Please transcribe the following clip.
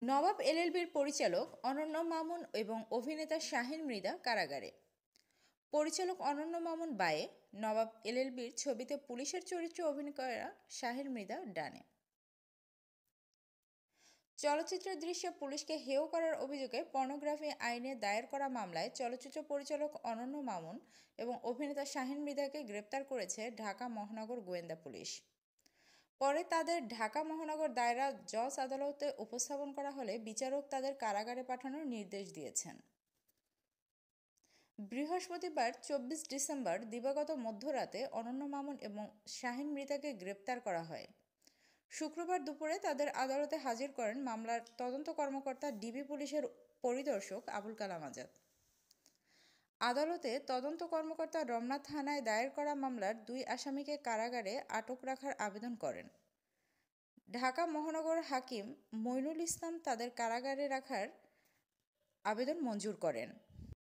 নবাব এলএলবির পরিচালক অনন্য মামুন এবং অভিনেতা শাহিন মৃধা কারাগারে। পরিচালক অনন্য মামুন বায়ে, নবাব এলএলবির ছবিতে পুলিশের চরিত্রে অভিনয় করা শাহিন মৃধা ডানে। চলচ্চিত্রের দৃশ্যে পুলিশকে হেয় করার অভিযোগে পর্নোগ্রাফি আইনে দায়ের করা মামলায় চলচ্চিত্র পরিচালক অনন্য মামুন এবং অভিনেতা শাহিন মৃধাকে গ্রেপ্তার করেছে ঢাকা মহানগর গোয়েন্দা পুলিশ। পরে তাদের ঢাকা মহানগর দায়রা জজ আদালতে উপস্থাপন করা হলে বিচারক তাদের কারাগারে পাঠানোর নির্দেশ দিয়েছেন। বৃহস্পতিবার 24 ডিসেম্বর দিবাগত মধ্যরাতে অনন্য মামুন এবং শাহিন মৃধাকে গ্রেপ্তার করা হয়। শুক্রবার দুপুরে তাদের আদালতে হাজির করেন মামলার তদন্ত কর্মকর্তা ডিবি পুলিশের পরিদর্শক আবুল কালাম আজাদ। আদালতে তদন্ত কর্মকর্তা রমনা থানায় দায়ের করা মামলার 2 আসামিকে কারাগারে আটক রাখার আবেদন করেন। ঢাকা মহানগর হাকিম মইনুল ইসলাম তাদের কারাগারে রাখার আবেদন মঞ্জুর করেন।